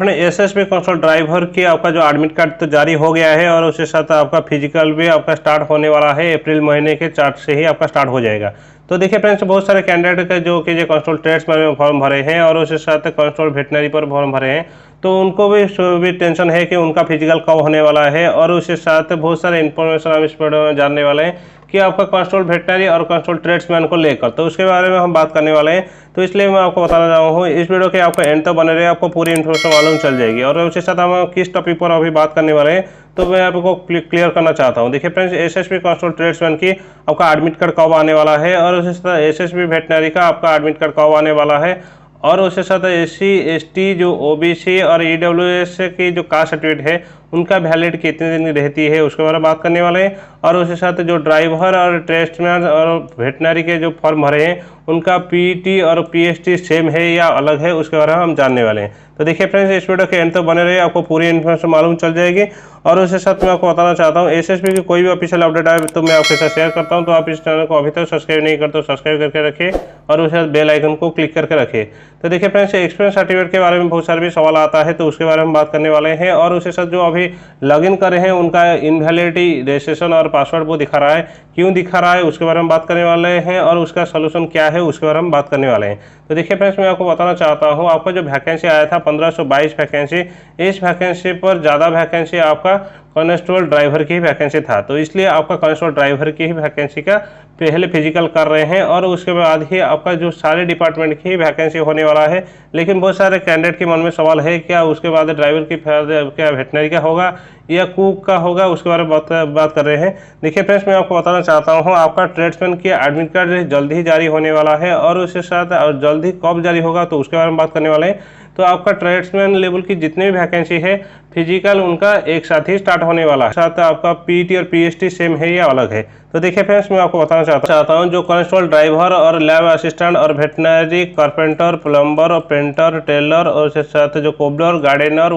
SSB console driver की आपका जो एडमिट कार्ड तो जारी हो गया है और उसके साथ आपका फिजिकल भी आपका स्टार्ट होने वाला है। अप्रैल महीने के 4 से ही आपका स्टार्ट हो जाएगा। तो देखिए फ्रेंड्स, बहुत सारे कैंडिडेट के जो कि कंसोल ट्रेड्समैन में फॉर्म भरे हैं और उसके साथ कंसोल वेटनरी पर फॉर्म भरे हैं, तो उनको भी टेंशन है कि उनका फिजिकल कब होने वाला है। और उसके साथ बहुत सारे इन्फॉर्मेशन हम इस वीडियो में जानने वाले हैं कि आपका कंसोल वेटनरी और कंसोल ट्रेड्समैन को लेकर, तो उसके बारे में हम बात करने वाले हैं। तो इसलिए मैं आपको बताना रहा हूँ इस वीडियो के आपको एंड तक बने रहे, आपको पूरी इन्फॉर्मेशन मालूम चल जाएगी। और उसके साथ हम किस टॉपिक पर अभी बात करने वाले हैं तो मैं आपको क्लियर करना चाहता हूँ। देखिए फ्रेंड्स, एसएसबी कंसोल ट्रेड्समैन की आपका एडमिट कार्ड कब आने वाला है और उसके साथ एसएसबी वेटनरी का आपका एडमिट कार्ड कब आने वाला है, और उसके साथ एससी एसटी जो ओबीसी और ईडब्ल्यूएस की जो कास्ट सर्टिफिकेट है उनका वैलिड कितने दिन रहती है उसके बारे में बात करने वाले हैं। और उसके साथ जो ड्राइवर और ट्रेड्समैन और वेटनरी के जो फॉर्म भरे हैं उनका पीटी और पीएसटी सेम है या अलग है उसके बारे में हम जानने वाले हैं। तो देखिए फ्रेंड्स, इस वीडियो के एंड तक बने रहिए, आपको पूरी इन्फॉर्मेशन मालूम चल जाएगी। और उसके साथ मैं आपको बताना चाहता हूँ एसएसबी की कोई भी ऑफिशियल अपडेट आए तो मैं आपके साथ शेयर करता हूँ। तो आप इस चैनल को अभी तक सब्सक्राइब नहीं करते तो सब्सक्राइब करके रखिए और उसके साथ बेल आइकन को क्लिक करके रखिए। तो देखिए फ्रेंड्स, एक्सपीरियंस सर्टिफिकेट के बारे में बहुत सारे भी सवाल आता है तो उसके बारे में बात करने वाले हैं। और उसके साथ जो अभी लॉगिन कर रहे हैं उनका इनवैलिडिटी रजिस्ट्रेशन और पासवर्ड वो दिखा रहा है, क्यों दिखा रहा है उसके बारे में बात करने वाले हैं। और उसका सोल्यूशन क्या है उसके बारे में बात करने वाले हैं। तो देखिए फ्रेंड्स, मैं आपको बताना चाहता हूँ आपका जो वैकेंसी आया था 1522 वैकेंसी, इस वैकेंसी पर ज़्यादा वैकेंसी आपका कॉन्स्टेबल ड्राइवर की ही वैकेंसी था। तो इसलिए आपका कॉन्स्टेबल ड्राइवर की ही वैकेंसी का पहले फिजिकल कर रहे हैं और उसके बाद ही आपका जो सारे डिपार्टमेंट की वैकेंसी होने वाला है। लेकिन बहुत सारे कैंडिडेट के मन में सवाल है क्या उसके बाद ड्राइवर की क्या वेटनरी का होगा या कुक का होगा, उसके बारे में बात कर रहे हैं। देखिए फ्रेंड्स, मैं आपको बताना चाहता हूँ आपका ट्रेड्समैन की एडमिट कार्ड जल्द ही जारी होने वाला है और उसके साथ और जल्द ही कब जारी होगा तो उसके बारे में बात करने वाले हैं। तो आपका ट्रेड्समैन लेवल की जितनी भी वैकेंसी है फिजिकल उनका एक साथ ही स्टार्ट होने वाला है। साथ आपका पीटी और पीएसटी सेम है या अलग है। तो देखिए फ्रेंड्स, मैं आपको बताना चाहता हूँ जो कॉन्स्टेबल ड्राइवर और लैब असिस्टेंट और वेटनरी कारपेंटर प्लम्बर और पेंटर टेलर और उसके साथ जो cobbler gardener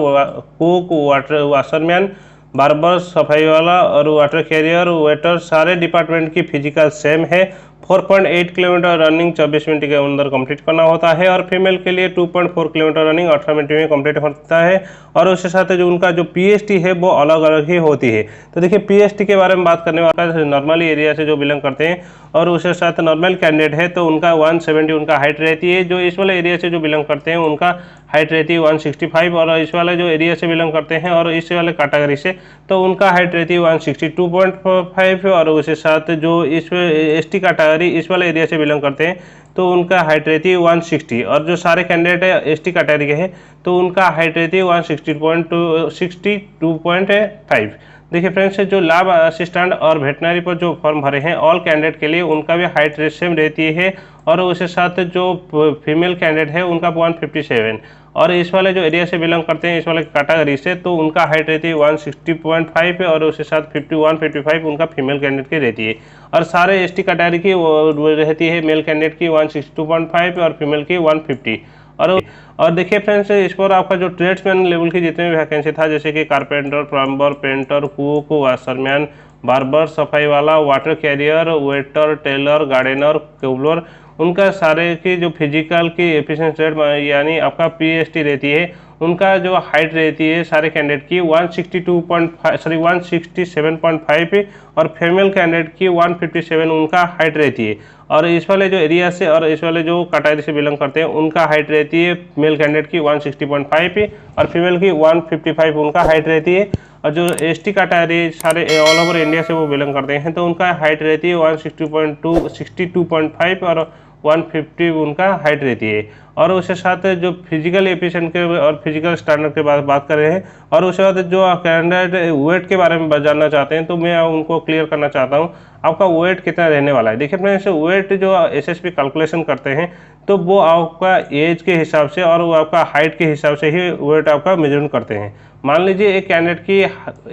cook washerman barber सफाई वाला और वाटर कैरियर वेटर सारे डिपार्टमेंट की फिजिकल सेम है। 4.8 किलोमीटर रनिंग 24 मिनट के अंदर कंप्लीट करना होता है और फीमेल के लिए 2.4 किलोमीटर रनिंग 18 मिनट में कंप्लीट होता है। और उसके साथ जो उनका जो पीएसटी है वो अलग अलग ही होती है। तो देखिए पीएसटी के बारे में बात करने वाला नॉर्मली एरिया से जो बिलोंग करते हैं और उसके साथ नॉर्मल कैंडिडेट है तो उनका 170 उनका हाइट रहती है। जो इस वाले एरिया से जो बिलोंग करते हैं उनका हाइट रहती है 165 और इस वाले जो एरिया से बिलोंग करते हैं और इस वाले कैटेगरी से तो उनका हाइट रहती है 162.5 और उसके साथ जो इस एसटी कैटेगरी इस वाले एरिया से बिलोंग करते हैं तो उनका हाइट रहती है 160 और जो सारे कैंडिडेट है एसटी कैटेगरी के हैं तो उनका हाइट रहती है 162.5। देखिए फ्रेंड्स, जो लैब असिस्टेंट और वेटनरी पर जो फॉर्म भरे हैं ऑल कैंडिडेट के लिए उनका भी हाइट सेम रहती है और उसके साथ जो फीमेल कैंडिडेट है उनका 157 और इस वाले जो एरिया से बिलोंग करते हैं इस वाले कैटेगरी से तो उनका हाइट रहती है 160.5 और उसके साथ 55 उनका फीमेल कैंडिडेट की रहती है। और सारे एसटी कैटेगरी की रहती है मेल कैंडिडेट की 162.5 और फीमेल की 150। और देखिए फ्रेंड्स, इस पर आपका जो ट्रेड्समैन लेवल की जितने भी वैकेंसी था जैसे कि carpenter plumber painter cook washerman barber सफाई वाला water carrier waiter tailor gardener cobbler उनका सारे की जो फिजिकल की एफिशिएंसी रेट यानी आपका पीएसटी रहती है उनका जो हाइट रहती है सारे कैंडिडेट की 167.5 और फीमेल कैंडिडेट की 157 उनका हाइट रहती है। और इस वाले जो एरिया से और इस वाले जो कैटेगरी से बिलोंग करते हैं उनका हाइट रहती है मेल कैंडिडेट की 160.5 और फीमेल की 155 उनका हाइट रहती है। और जो एसटी कैटेगरी सारे ऑल ओवर इंडिया से वो बिलोंग करते हैं तो उनका हाइट रहती है 162.5 और 150 उनका हाइट रहती है। और उसके साथ जो फिजिकल एफिशिएंट के और फिजिकल स्टैंडर्ड के बात कर रहे हैं और उसके बाद जो कैंडिडेट वेट के बारे में जानना चाहते हैं तो मैं उनको क्लियर करना चाहता हूं आपका वेट कितना रहने वाला है। देखिए फ्रेंड्स, वेट जो एसएसबी कैलकुलेशन करते हैं तो वो आपका एज के हिसाब से और वो आपका हाइट के हिसाब से ही वेट आपका मेजरमेंट करते हैं। मान लीजिए एक कैंडिडेट की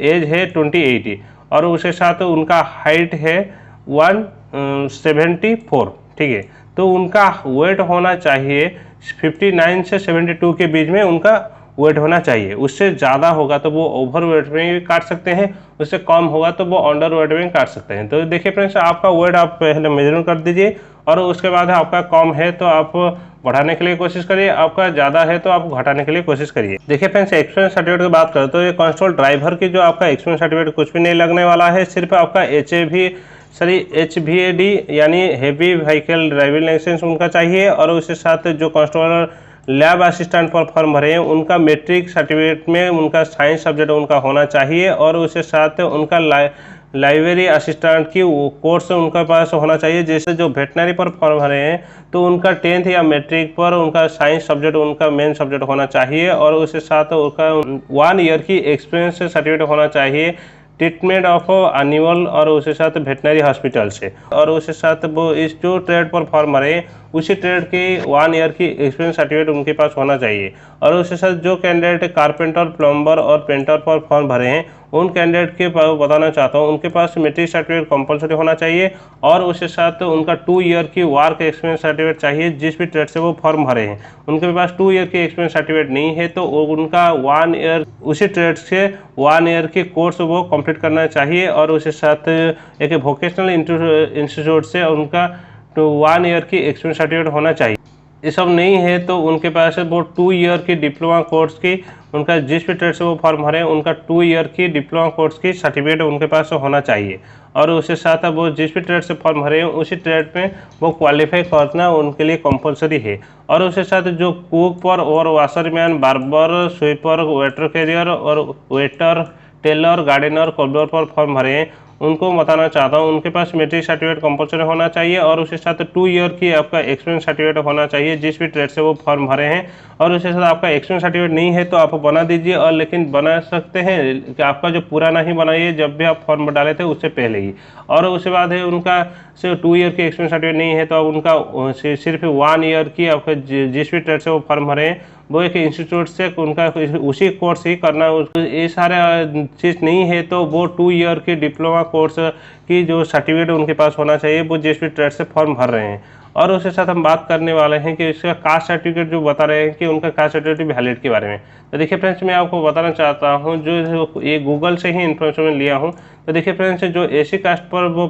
एज है 28 और उसके साथ उनका हाइट है 174, ठीक है, तो उनका वेट होना चाहिए 59 से 72 के बीच में उनका वेट होना चाहिए। उससे ज़्यादा होगा तो वो ओवर वेट में भी काट सकते हैं, उससे कम होगा तो वो अंडर वेट में काट सकते हैं। तो देखिए फ्रेंड्स, आपका वेट आप पहले मेजरमेंट कर दीजिए और उसके बाद आपका कम है तो आप बढ़ाने के लिए कोशिश करिए, आपका ज़्यादा है तो आप घटाने के लिए कोशिश करिए। देखिए फ्रेंड्स, एक्सपीरियंस सर्टिफिकेट की बात करें तो ये कांस्टेबल ड्राइवर की जो आपका एक्सपीरियंस सर्टिफिकेट कुछ भी नहीं लगने वाला है, सिर्फ आपका HVAD यानी हेवी व्हीकल ड्राइविंग लाइसेंस उनका चाहिए, और उसके साथ जो कांस्टेबल लैब असिस्टेंट पर फॉर्म भरे हैं उनका मैट्रिक सर्टिफिकेट में उनका साइंस सब्जेक्ट उनका होना चाहिए, और उसके साथ उनका लाइब्रेरी असिस्टेंट की कोर्स उनके पास होना चाहिए। जैसे जो वेटनरी पर फॉर्म भरे हैं तो उनका 10th या मैट्रिक पर उनका साइंस सब्जेक्ट उनका मेन सब्जेक्ट होना चाहिए, और उसके साथ उनका 1 ईयर की एक्सपीरियंस सर्टिफिकेट होना चाहिए ट्रीटमेंट ऑफ एनिमल और उसके साथ वेटनरी हॉस्पिटल से, और उसके साथ वो इस जो ट्रेड पर फॉर्म भरे उसी ट्रेड की 1 ईयर की एक्सपीरियंस सर्टिफिकेट उनके पास होना चाहिए। और उसके साथ जो कैंडिडेट कारपेंटर, प्लम्बर और पेंटर पर फॉर्म भरे हैं उन कैंडिडेट के बताना चाहता हूँ उनके पास मैट्रिक सर्टिफिकेट कंपलसरी होना चाहिए, और उसके साथ उनका 2 ईयर की वर्क एक्सपीरियंस सर्टिफिकेट चाहिए। जिस भी ट्रेड से वो फॉर्म भरे हैं उनके पास 2 ईयर की एक्सपीरियंस सर्टिफिकेट नहीं है तो उनका 1 ईयर उसी ट्रेड से 1 ईयर की कोर्स वो कंप्लीट करना चाहिए, और उसके साथ एक वोकेशनल इंस्टीट्यूट से उनका 1 ईयर की एक्सपीरियंस सर्टिफिकेट होना चाहिए। ये सब नहीं है तो उनके पास वो 2 ईयर की डिप्लोमा कोर्स की उनका जिस भी ट्रेड से वो फॉर्म भरे उनका 2 ईयर की डिप्लोमा कोर्स की सर्टिफिकेट उनके पास होना चाहिए, और उसके साथ वो जिस भी ट्रेड से फॉर्म भरे उसी ट्रेड में वो क्वालिफाई करना उनके लिए कंपलसरी है। और उसके साथ जो कुक पर और washerman, barber, sweeper, waiter carrier और वेटर, टेलर, गार्डनर, कोबलर पर फॉर्म भरे हैं उनको बताना चाहता हूँ उनके पास मैट्रिक सर्टिफिकेट कंपलसरी होना चाहिए, और उसके साथ 2 ईयर की आपका एक्सपीरियंस सर्टिफिकेट होना चाहिए जिस भी ट्रेड से वो फॉर्म भरे हैं। और उसके साथ आपका एक्सपीरियंस सर्टिफिकेट नहीं है तो आप बना दीजिए, और लेकिन बना सकते हैं कि आपका जो पुराना ही बनाइए जब भी आप फॉर्म डाले थे उससे पहले ही। और उसके बाद है उनका सिर्फ 2 ईयर की एक्सपीरियंस सर्टिफिकेट नहीं है तो अब उनका सिर्फ 1 ईयर की आपका जिस भी ट्रेड से वो फॉर्म भरे हैं वो एक इंस्टीट्यूट से उनका उसी कोर्स ही करना, ये सारे चीज़ नहीं है तो वो 2 ईयर की डिप्लोमा कोर्स की जो सर्टिफिकेट उनके पास होना चाहिए वो जिस भी ट्रेड से फॉर्म भर रहे हैं। और उसके साथ हम बात करने वाले हैं कि इसका कास्ट सर्टिफिकेट जो बता रहे हैं कि उनका कास्ट सर्टिफिकेट वैलिड के बारे में। तो देखिए फ्रेंड्स, मैं आपको बताना चाहता हूं जो ये गूगल से ही इन्फॉर्मेशन लिया हूं। तो देखिए फ्रेंड्स, जो एसी कास्ट पर वो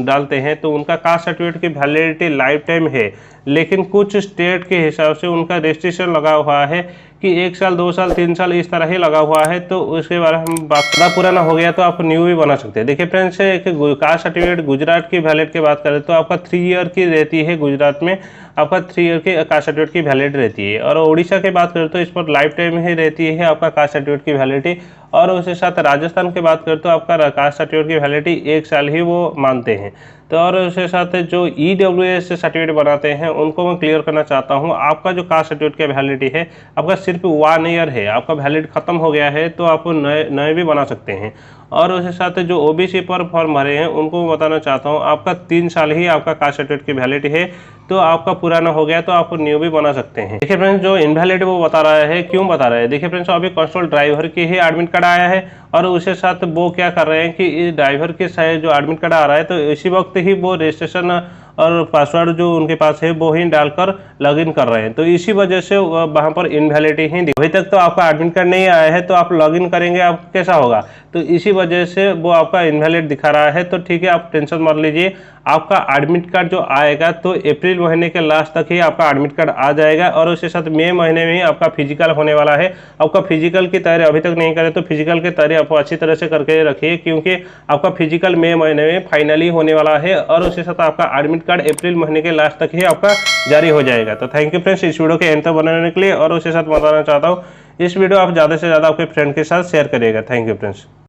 डालते हैं तो उनका कास्ट सर्टिफिकेट की वैलिडिटी लाइफ टाइम है, लेकिन कुछ स्टेट के हिसाब से उनका रजिस्ट्रेशन लगा हुआ है कि 1 साल, 2 साल, 3 साल इस तरह ही लगा हुआ है। तो उसके बारे में हम बात पुराना हो गया तो आप न्यू भी बना सकते हैं। देखिए फ्रेंड्स, एक कास्ट सर्टिफिकेट गुजरात की वैलिड की बात करें तो आपका 3 ईयर की रहती है, गुजरात में आपका 3 ईयर की कास्ट सर्टिफिकेट की वैलिड रहती है। और उड़ीसा की बात करें तो इस पर लाइफ टाइम ही रहती है आपका कास्ट सर्टिफिकेट की वैलिडिटी। और उसके साथ राजस्थान की बात करें तो आपका कास्ट सर्टिफिकेट की वैलिडिटी 1 साल ही वो मानते हैं। तो और उसके साथ जो EWS से सर्टिफिकेट बनाते हैं उनको मैं क्लियर करना चाहता हूं, आपका जो कास्ट सर्टिफिकेट की वैलिडिटी है आपका सिर्फ 1 ईयर है, आपका वैलिड खत्म हो गया है तो आप नए भी बना सकते हैं। और उसके साथ जो OBC पर फॉर्म भरे हैं उनको बताना चाहता हूं आपका 3 साल ही आपका कास्ट सर्टिफिकेट की वैलिडिटी है, तो आपका पुराना हो गया तो आप न्यू भी बना सकते हैं। देखिए फ्रेंड्स, जो इनवैलिड वो बता रहा है, क्यों बता रहा है? देखिए फ्रेंड्स, अभी कांस्टेबल ड्राइवर की ही एडमिट कार्ड आया है और उसके साथ वो क्या कर रहे हैं कि इस ड्राइवर के साथ जो एडमिट कार्ड आ रहा है तो इसी वक्त ही वो रजिस्ट्रेशन और पासवर्ड जो उनके पास है वो ही डालकर लॉगिन कर रहे हैं, तो इसी वजह से वहाँ पर इनवैलिडिटी ही अभी तक तो आपका एडमिट कार्ड नहीं आया है तो आप लॉगिन करेंगे आप कैसा होगा, तो इसी वजह से वो आपका इनवैलिड दिखा रहा है। तो ठीक है, आप टेंशन मत लीजिए, आपका एडमिट कार्ड जो आएगा तो अप्रैल महीने के लास्ट तक ही आपका एडमिट कार्ड आ जाएगा। और उसके साथ मई महीने में ही आपका फिजिकल होने वाला है। आपका फिजिकल की तैयारी अभी तक नहीं करें तो फिजिकल की तैयारी आप अच्छी तरह से करके रखिए, क्योंकि आपका फिजिकल मई महीने में फाइनली होने वाला है। और उसके साथ आपका एडमिट कार्ड अप्रैल महीने के लास्ट तक ही आपका जारी हो जाएगा। तो थैंक यू फ्रेंड्स इस वीडियो के एंड तक बनाने के लिए। और उसके साथ बताना चाहता हूँ इस वीडियो आप ज़्यादा से ज़्यादा आपके फ्रेंड के साथ शेयर करिएगा। Thank you friends.